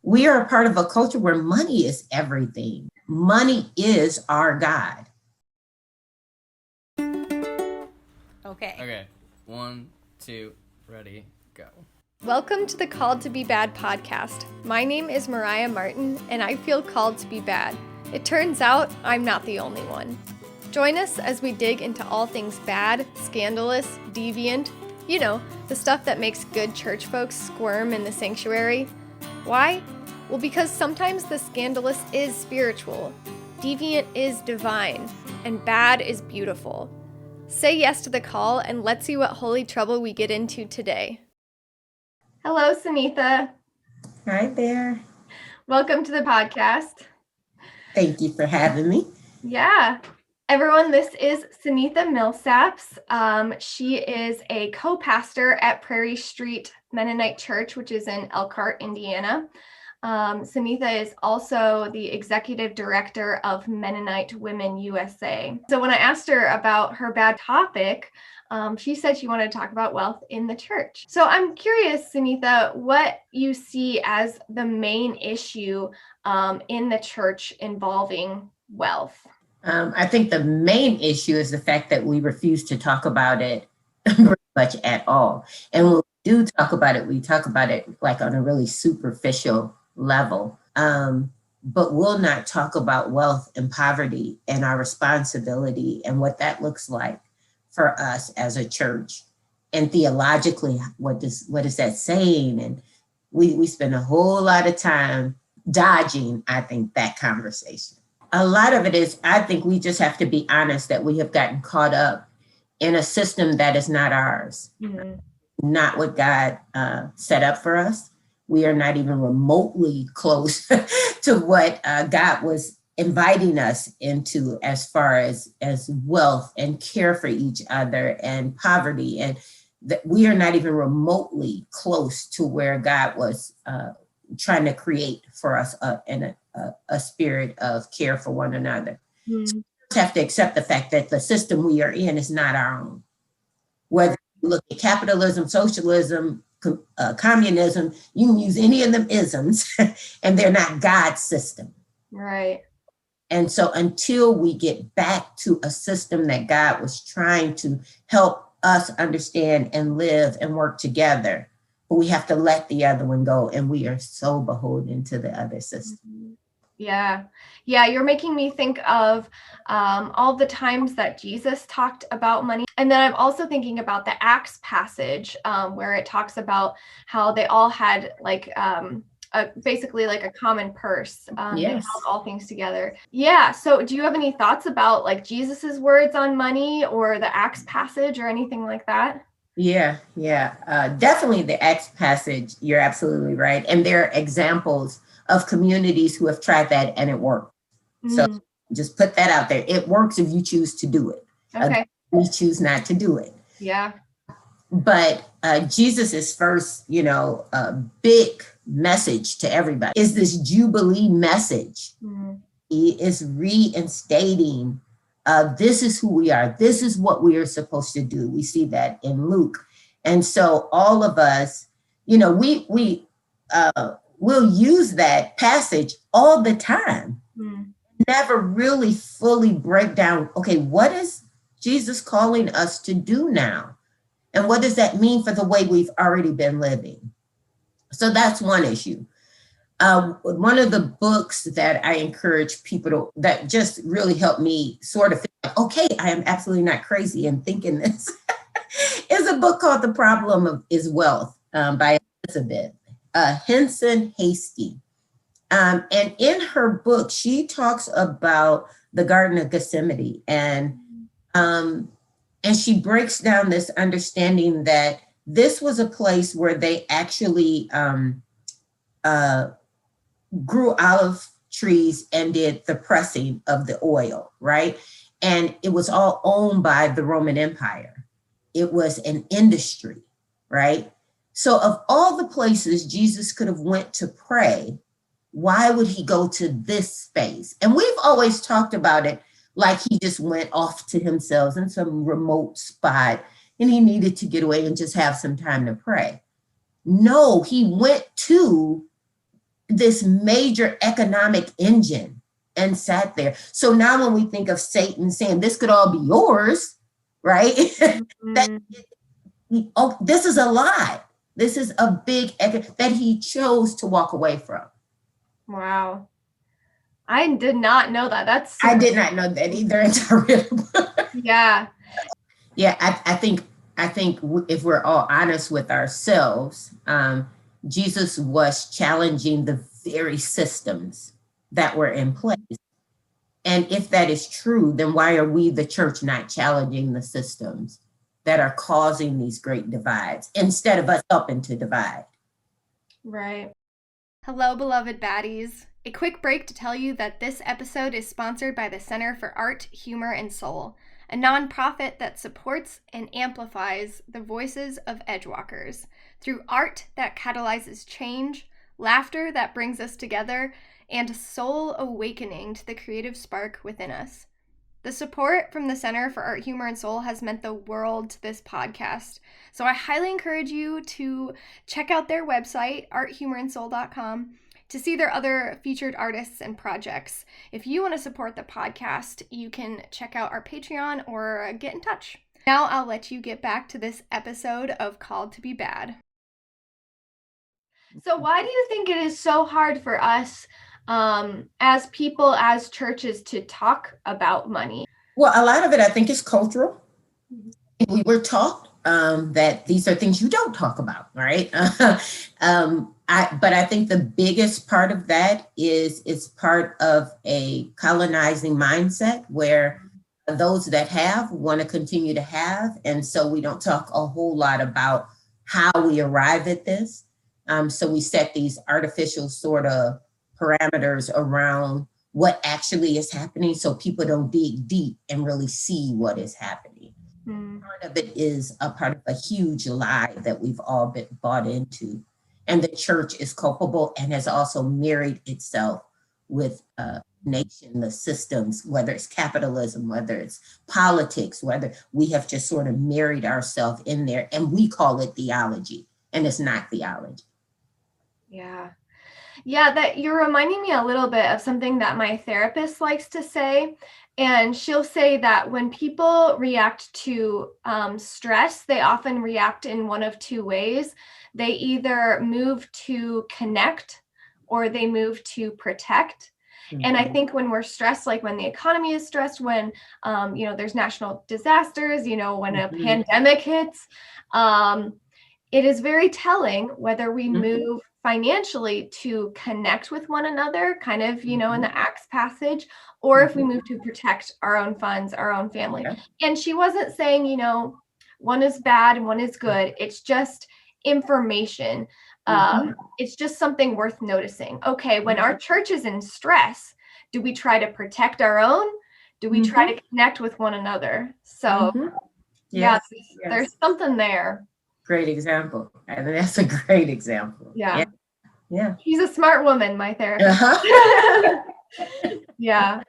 we are a part of a culture where money is everything. Money is our God. Okay. 1, 2, ready, go. Welcome to the Called to Be Bad podcast. My name is Mariah Martin, and I feel called to be bad. It turns out I'm not the only one. Join us as we dig into all things bad, scandalous, deviant, you know, the stuff that makes good church folks squirm in the sanctuary. Why? Well, because sometimes the scandalous is spiritual, deviant is divine, and bad is beautiful. Say yes to the call, and let's see what holy trouble we get into today. Hello, Cyneatha. Hi there. Welcome to the podcast. Thank you for having me. Yeah. Everyone, this is Cyneatha Milsaps. She is a co-pastor at Prairie Street Mennonite Church, which is in Elkhart, Indiana. Cyneatha is also the executive director of Mennonite Women USA. So when I asked her about her bad topic, she said she wanted to talk about wealth in the church. So I'm curious, Cyneatha, what you see as the main issue in the church involving wealth. I think the main issue is the fact that we refuse to talk about it very much at all. And when we do talk about it, we talk about it like on a really superficial level. But we'll not talk about wealth and poverty and our responsibility and what that looks like for us as a church. And theologically, what is that saying? And we spend a whole lot of time dodging, I think, that conversation. A lot of it is, I think we just have to be honest that we have gotten caught up in a system that is not ours, not what God set up for us. We are not even remotely close to what God was inviting us into as far as wealth and care for each other and poverty. And that we are not even remotely close to where God was trying to create for us in a spirit of care for one another. So we have to accept the fact that the system we are in is not our own. Whether you look at capitalism, socialism, communism, you can use any of them isms, and they're not God's system. Right. And so until we get back to a system that God was trying to help us understand and live and work together, we have to let the other one go. And we are so beholden to the other system. Yeah. You're making me think of all the times that Jesus talked about money. And then I'm also thinking about the Acts passage where it talks about how they all had like basically like a common purse. They held all things together. Yeah. So do you have any thoughts about like Jesus's words on money or the Acts passage or anything like that? Yeah. Definitely the Acts passage. You're absolutely right. And there are examples of communities who have tried that and it worked. So just put that out there. It works if you choose to do it. Okay. We choose not to do it. Yeah. But Jesus's first, big message to everybody is this Jubilee message. He is reinstating this is who we are. This is what we are supposed to do. We see that in Luke. And so all of us, we'll use that passage all the time. Never really fully break down, okay, what is Jesus calling us to do now? And what does that mean for the way we've already been living? So that's one issue. One of the books that I encourage people to, that just really helped me sort of think, okay, I am absolutely not crazy in thinking this, is a book called The Problem is Wealth by Elizabeth Hinson-Hasty. And in her book, she talks about the Garden of Gethsemane, and she breaks down this understanding that this was a place where they actually grew olive trees and did the pressing of the oil, right? And it was all owned by the Roman Empire. It was an industry, right? So of all the places Jesus could have went to pray, why would he go to this space? And we've always talked about it like he just went off to himself in some remote spot and he needed to get away and just have some time to pray. No, he went to this major economic engine and sat there. So now when we think of Satan saying this could all be yours, right? This is a lie. This is a big that he chose to walk away from. Wow. I did not know that. I did not know that either. Yeah. Yeah, I think if we're all honest with ourselves, Jesus was challenging the very systems that were in place. And if that is true, then why are we, the church, not challenging the systems that are causing these great divides instead of us helping to divide? Right. Hello, beloved baddies. A quick break to tell you that this episode is sponsored by the Center for Art, Humor, and Soul, a nonprofit that supports and amplifies the voices of edgewalkers through art that catalyzes change, laughter that brings us together, and soul awakening to the creative spark within us. The support from the Center for Art, Humor, and Soul has meant the world to this podcast, so I highly encourage you to check out their website, arthumorandsoul.com, to see their other featured artists and projects. If you want to support the podcast, you can check out our Patreon or get in touch. Now I'll let you get back to this episode of Called to Be Bad. So why do you think it is so hard for us as people, as churches, to talk about money? Well, a lot of it, I think, is cultural. We were taught that these are things you don't talk about, right? But I think the biggest part of that is it's part of a colonizing mindset where those that have want to continue to have. And so we don't talk a whole lot about how we arrive at this. So we set these artificial sort of parameters around what actually is happening so people don't dig deep and really see what is happening. Part of it is a part of a huge lie that we've all been bought into. And the church is culpable and has also married itself with nation, the systems, whether it's capitalism, whether it's politics, whether we have just sort of married ourselves in there and we call it theology and it's not theology. Yeah. Yeah, that you're reminding me a little bit of something that my therapist likes to say. And she'll say that when people react to stress, they often react in one of two ways. They either move to connect or they move to protect. Mm-hmm. And I think when we're stressed, like when the economy is stressed, when, there's national disasters, when a pandemic hits, it is very telling whether we move financially to connect with one another, kind of, in the Acts passage, or if we move to protect our own funds, our own family. Okay. And she wasn't saying, one is bad and one is good. It's just information. It's just something worth noticing. Okay, when our church is in stress, do we try to protect our own? Do we try to connect with one another? So yes. There's something there. Great example. And that's a great example. Yeah. Yeah. She's a smart woman, my therapist. Yeah.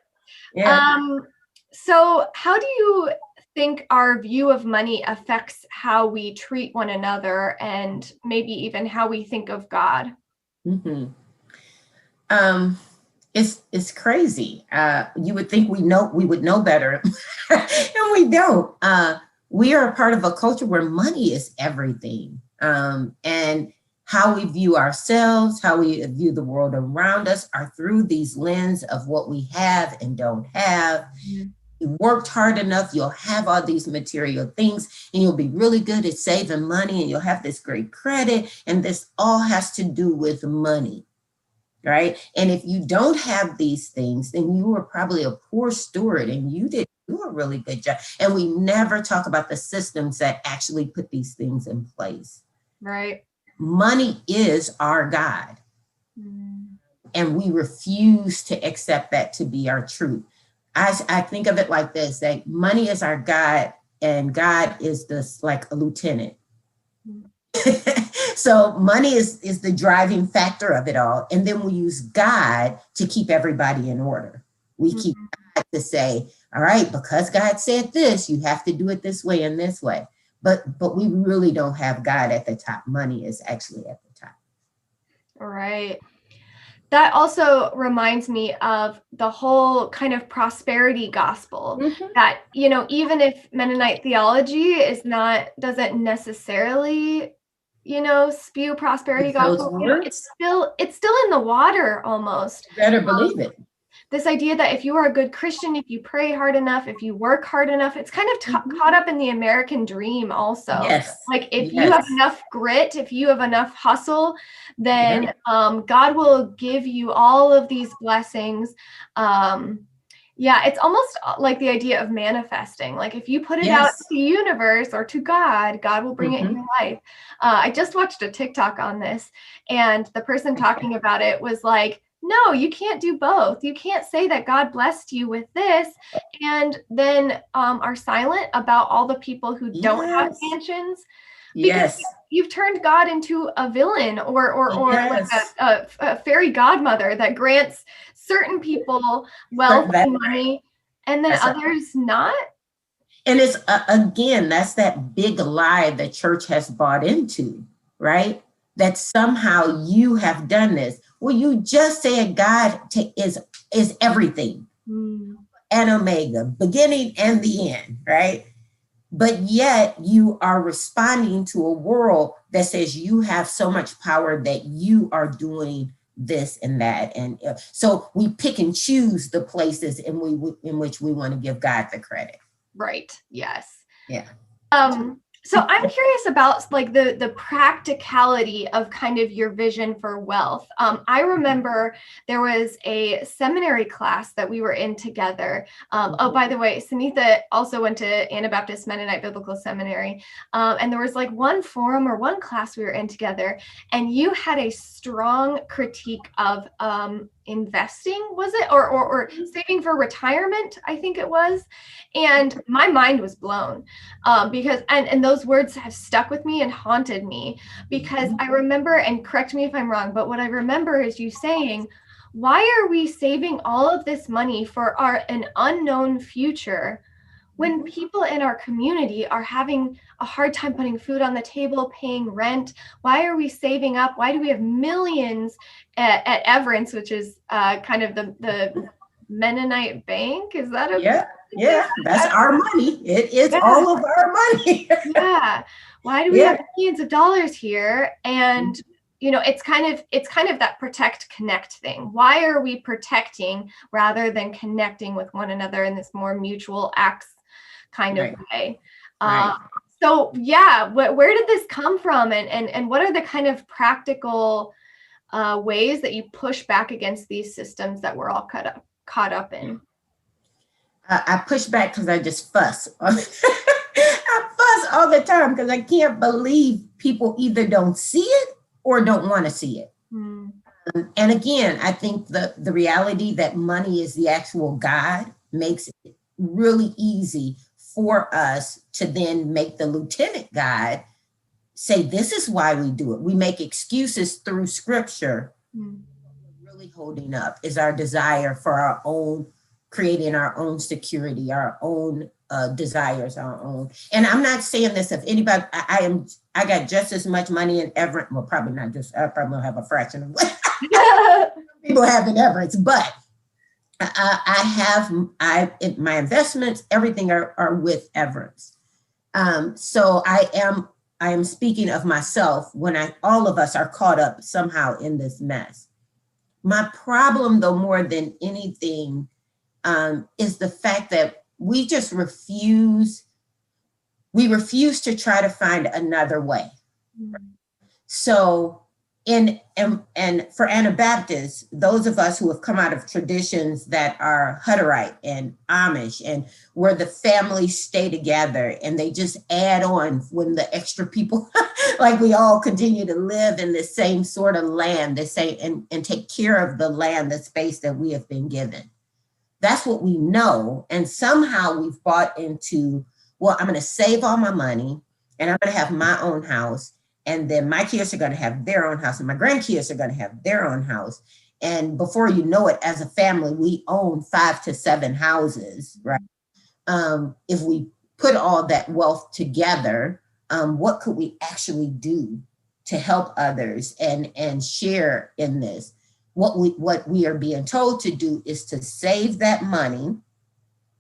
So how do you think our view of money affects how we treat one another and maybe even how we think of God? It's crazy. You would think we would know better, and we don't. We are a part of a culture where money is everything. And how we view ourselves, how we view the world around us are through these lens of what we have and don't have. You worked hard enough, you'll have all these material things and you'll be really good at saving money and you'll have this great credit. And this all has to do with money, right? And if you don't have these things, then you were probably a poor steward and you didn't do a really good job. And we never talk about the systems that actually put these things in place. Right. Money is our God. And we refuse to accept that to be our truth. I think of it like this, that money is our God and God is this like a lieutenant. So money is the driving factor of it all. And then we use God to keep everybody in order. We keep God to say, all right, because God said this, you have to do it this way and this way. But we really don't have God at the top. Money is actually at the top. All right. that also reminds me of the whole kind of prosperity gospel that, even if Mennonite theology doesn't necessarily, spew prosperity gospel, it's still in the water almost. You better believe it. This idea that if you are a good Christian, if you pray hard enough, if you work hard enough, it's kind of caught up in the American dream also. Yes. Like if you have enough grit, if you have enough hustle, then God will give you all of these blessings. It's almost like the idea of manifesting. Like if you put it out to the universe or to God, God will bring it in your life. I just watched a TikTok on this, and the person talking about it was like, no, you can't do both. You can't say that God blessed you with this and then are silent about all the people who don't have mansions. Because you've turned God into a villain or like a fairy godmother that grants certain people wealth and money and then others not. And it's, again, that's that big lie the church has bought into, right? That somehow you have done this. Well, you just said God is everything, and Omega, beginning and the end, right? But yet you are responding to a world that says you have so much power that you are doing this and that. And so we pick and choose the places in which we want to give God the credit. Right. Yes. Yeah. So I'm curious about like the practicality of kind of your vision for wealth. I remember there was a seminary class that we were in together. Oh, by the way, Cyneatha also went to Anabaptist Mennonite Biblical Seminary. And there was like one forum or one class we were in together, and you had a strong critique of investing, was it? Or saving for retirement, I think it was. And my mind was blown because, and those words have stuck with me and haunted me because I remember, and correct me if I'm wrong, but what I remember is you saying, why are we saving all of this money for an unknown future when people in our community are having a hard time putting food on the table, paying rent? Why are we saving up? Why do we have millions at Everence, which is kind of the Mennonite bank? Is that a... Yeah, that's our money. It is all of our money. Why do we have millions of dollars here? And it's kind of that protect, connect thing. Why are we protecting rather than connecting with one another in this more mutual acts kind of way? So where did this come from, and what are the kind of practical ways that you push back against these systems that we're all caught up in? I push back because I just fuss. I fuss all the time because I can't believe people either don't see it or don't want to see it. And again, I think the reality that money is the actual God makes it really easy for us to then make the lieutenant God say, this is why we do it. We make excuses through scripture. What we're really holding up is our desire for our own, creating our own security, our own desires, our own. And I'm not saying this of anybody. I got just as much money in Everett. Well, probably not just, I probably have a fraction of what people have in Everett, but my investments, everything are with Everett. So I am speaking of myself when all of us are caught up somehow in this mess. My problem, though, more than anything, is the fact that we just refuse to try to find another way. So and for Anabaptists, those of us who have come out of traditions that are Hutterite and Amish, and where the families stay together and they just add on when the extra people, like we all continue to live in the same sort of land, the same, and take care of the land, the space that we have been given. That's what we know. And somehow we've bought into, well, I'm going to save all my money and I'm going to have my own house. And then my kids are going to have their own house and my grandkids are going to have their own house. And before you know it, as a family, we own 5 to 7 houses, right? If we put all that wealth together, what could we actually do to help others and share in this? what we are being told to do is to save that money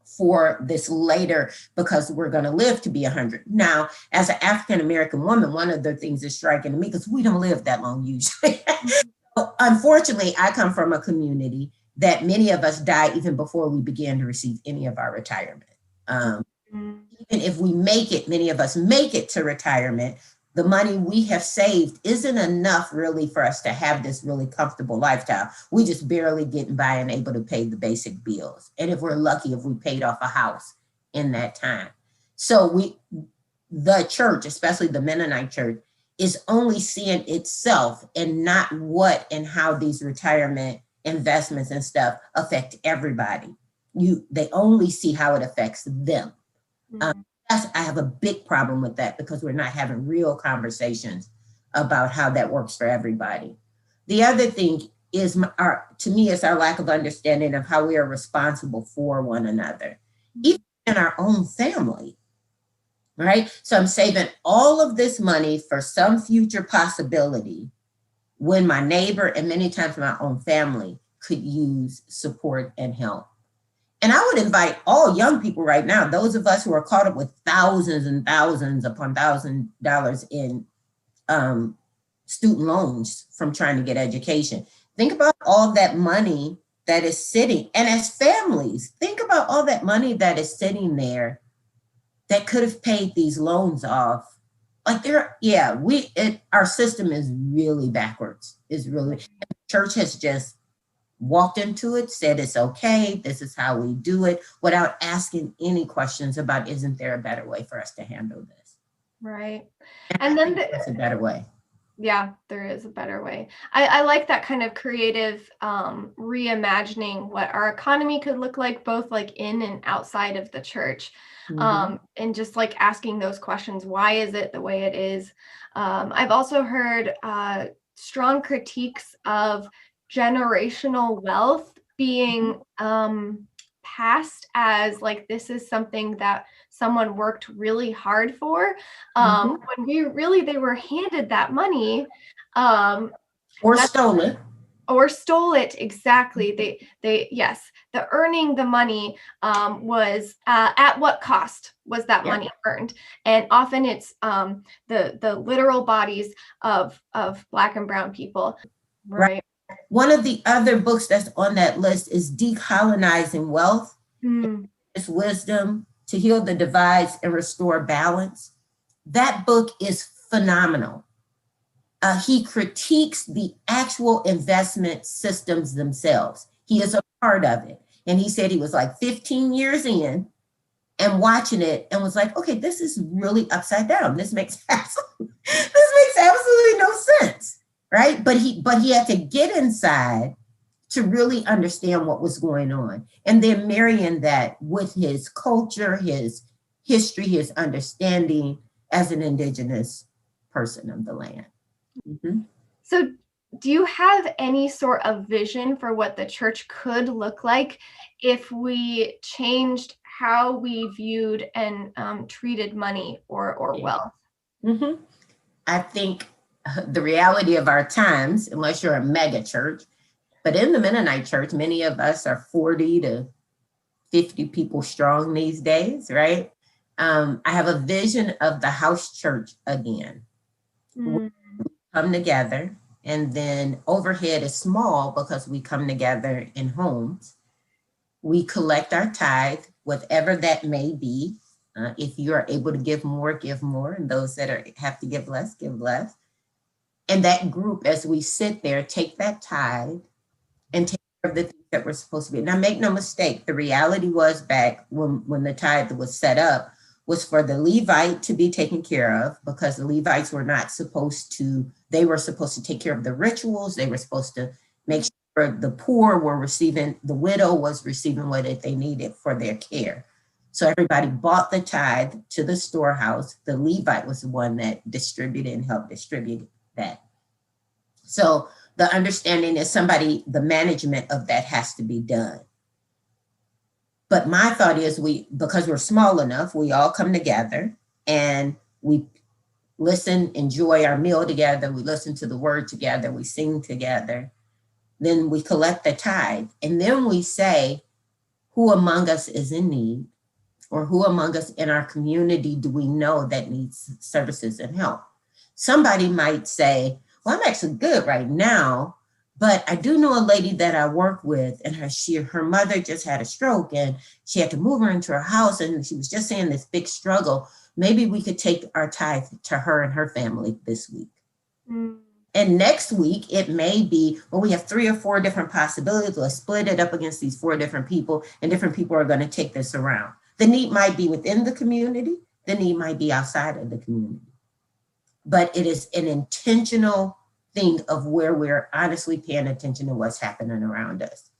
for this later, because we're going to live to be 100. Now, as an African-American woman, one of the things that's striking to me, because we don't live that long usually. Unfortunately, I come from a community that many of us die even before we begin to receive any of our retirement. Even if we make it, many of us make it to retirement, the money we have saved isn't enough really for us to have this really comfortable lifestyle. We just barely getting by and able to pay the basic bills. And if we're lucky, if we paid off a house in that time. So the church, especially the Mennonite church, is only seeing itself and not what and how these retirement investments and stuff affect everybody. They only see how it affects them. I have a big problem with that, because we're not having real conversations about how that works for everybody. The other thing is, to me, it's our lack of understanding of how we are responsible for one another, even in our own family, right? So I'm saving all of this money for some future possibility when my neighbor and many times my own family could use support and help. And I would invite all young people right now, those of us who are caught up with thousands and thousands upon $1,000 in student loans from trying to get education. Think about all that money that is sitting, and as families, think about all that money that is sitting there that could have paid these loans off. Like our system is really backwards. The church has just walked into it, said it's okay, this is how we do it, without asking any questions about, isn't there a better way for us to handle this? Right. And then that's a better way. Yeah, there is a better way. I like that kind of creative reimagining what our economy could look like, both like in and outside of the church. And just like asking those questions, why is it the way it is? I've also heard strong critiques of generational wealth being passed as like, this is something that someone worked really hard for, when they were handed that money, or stole it. Exactly. The earning the money was at what cost was that money earned? And often it's the literal bodies of Black and brown people. Right. One of the other books that's on that list is Decolonizing Wealth. It's wisdom to heal the divides and restore balance. That book is phenomenal. He critiques the actual investment systems themselves. He is a part of it. And he said he was like 15 years in and watching it and was like, okay, this is really upside down. This makes absolutely no sense. Right. But he had to get inside to really understand what was going on. And then marrying that with his culture, his history, his understanding as an Indigenous person of the land. So do you have any sort of vision for what the church could look like if we changed how we viewed and treated money or wealth? I think the reality of our times, unless you're a mega church, but in the Mennonite church, many of us are 40 to 50 people strong these days, right? I have a vision of the house church again. We come together, and then overhead is small because we come together in homes. We collect our tithe, whatever that may be. If you are able to give more, and those that have to give less, give less. And that group, as we sit there, take that tithe and take care of the things that we're supposed to be. Now, make no mistake, the reality was back when the tithe was set up was for the Levite to be taken care of, because the Levites were not supposed to, they were supposed to take care of the rituals. They were supposed to make sure the poor were receiving, the widow was receiving what they needed for their care. So everybody bought the tithe to the storehouse. The Levite was the one that distributed and helped distribute that. So the understanding is the management of that has to be done. But my thought is because we're small enough, we all come together and we listen, enjoy our meal together. We listen to the word together. We sing together. Then we collect the tithe, and then we say, who among us is in need, or who among us in our community do we know that needs services and help? Somebody might say, well, I'm actually good right now, but I do know a lady that I work with, and her mother just had a stroke, and she had to move her into her house, and she was just saying this big struggle. Maybe we could take our tithe to her and her family this week. And next week, it may be, well, we have 3 or 4 different possibilities. Let's split it up against these 4 different people, and different people are going to take this around. The need might be within the community. The need might be outside of the community. But it is an intentional thing of where we're honestly paying attention to what's happening around us.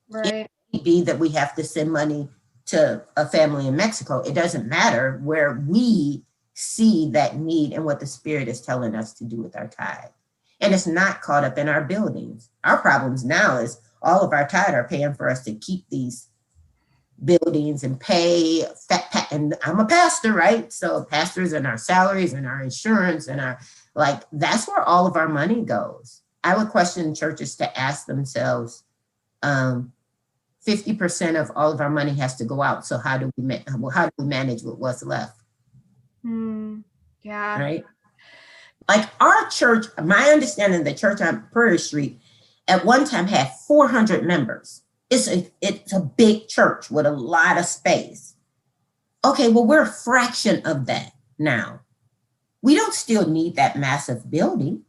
Right. It may be that we have to send money to a family in Mexico. It doesn't matter, where we see that need and what the Spirit is telling us to do with our tithe. And it's not caught up in our buildings. Our problems now is all of our tithe are paying for us to keep these buildings and pay, and I'm a pastor, right? So pastors and our salaries and our insurance and our, like, that's where all of our money goes. I would question churches to ask themselves, 50% of all of our money has to go out. So how do we manage with what's left? Yeah. Right? Like our church, my understanding, the church on Prairie Street at one time had 400 members. It's a big church with a lot of space. Okay, well, we're a fraction of that now. We don't still need that massive building,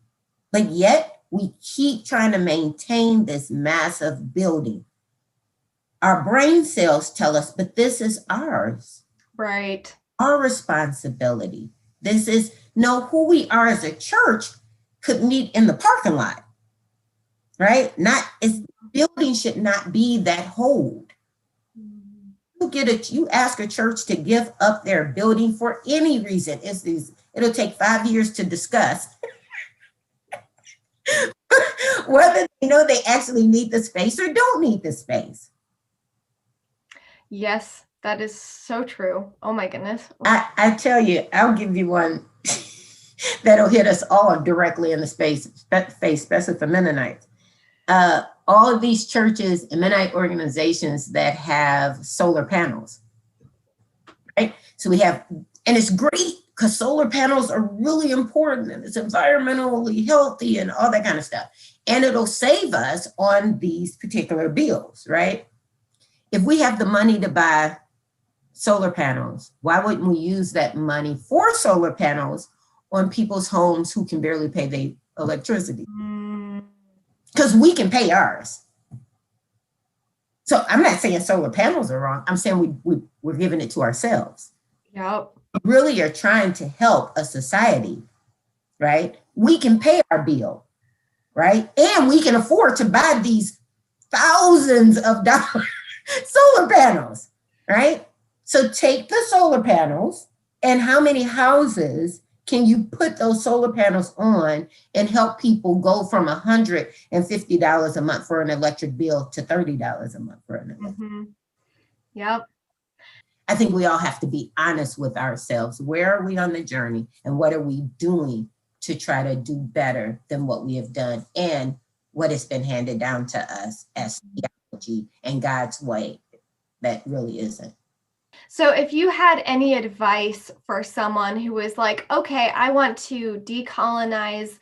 but yet we keep trying to maintain this massive building. Our brain cells tell us, but this is ours. Right. Our responsibility. This is, no, who we are as a church could meet in the parking lot, right? Building should not be that hold. You ask a church to give up their building for any reason. It'll take 5 years to discuss whether they know they actually need the space or don't need the space. Yes, that is so true. Oh my goodness. I tell you, I'll give you one that'll hit us all directly in the face, especially for Mennonites. All of these churches and Mennonite organizations that have solar panels, right? So we have, and it's great because solar panels are really important and it's environmentally healthy and all that kind of stuff. And it'll save us on these particular bills, right? If we have the money to buy solar panels, why wouldn't we use that money for solar panels on people's homes who can barely pay their electricity? Because we can pay ours. So I'm not saying solar panels are wrong. I'm saying we're giving it to ourselves. Yep. We really are trying to help a society, right? We can pay our bill, right? And we can afford to buy these thousands of dollars solar panels, right? So take the solar panels and how many houses can you put those solar panels on and help people go from $150 a month for an electric bill to $30 a month for an electric bill? Yep. I think we all have to be honest with ourselves. Where are we on the journey and what are we doing to try to do better than what we have done and what has been handed down to us as theology and God's way that really isn't? So if you had any advice for someone who was like, okay, I want to decolonize,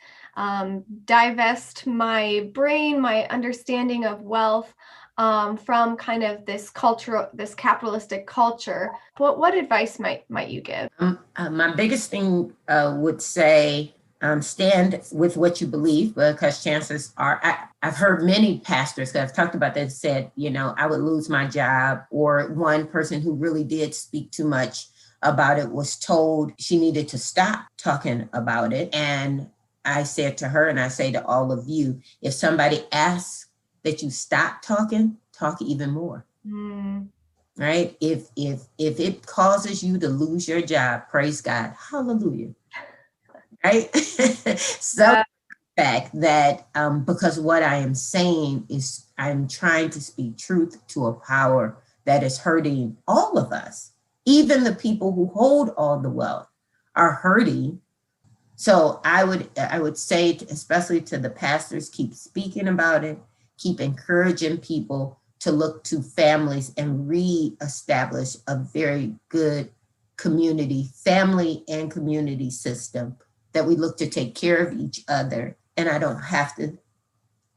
divest my brain, my understanding of wealth from kind of this capitalistic culture, what advice might you give? My biggest thing would say, stand with what you believe, because chances are, I've heard many pastors that have talked about that said, I would lose my job, or one person who really did speak too much about it was told she needed to stop talking about it. And I said to her, and I say to all of you, if somebody asks that you stop talking, talk even more. Right? If it causes you to lose your job, praise God, hallelujah. Right? So the fact that because what I am saying is I'm trying to speak truth to a power that is hurting all of us. Even the people who hold all the wealth are hurting. So I would say, especially to the pastors, keep speaking about it, keep encouraging people to look to families and reestablish a very good community, family and community system, that we look to take care of each other. And I don't have to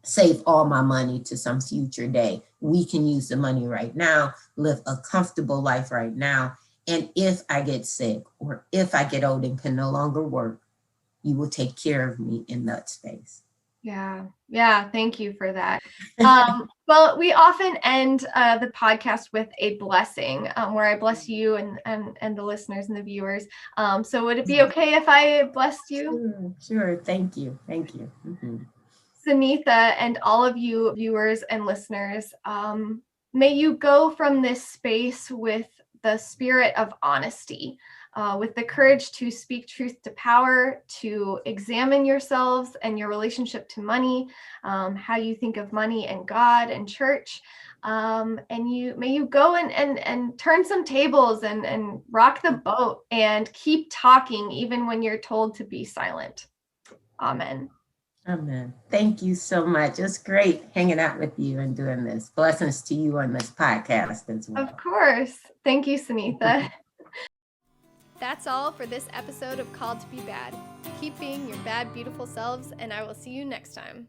save all my money to some future day. We can use the money right now, live a comfortable life right now. And if I get sick or if I get old and can no longer work, you will take care of me in that space. Yeah. Thank you for that. Well, we often end the podcast with a blessing, where I bless you and the listeners and the viewers. So would it be okay if I blessed you? Sure. Thank you. Mm-hmm. Cyneatha and all of you viewers and listeners, may you go from this space with the spirit of honesty, with the courage to speak truth to power, to examine yourselves and your relationship to money, how you think of money and God and church. And may you go and turn some tables and rock the boat and keep talking even when you're told to be silent. Amen. Amen. Thank you so much. It's great hanging out with you and doing this. Blessings to you on this podcast as well. Of course. Thank you, Cyneatha. That's all for this episode of Called to Be Bad. Keep being your bad, beautiful selves, and I will see you next time.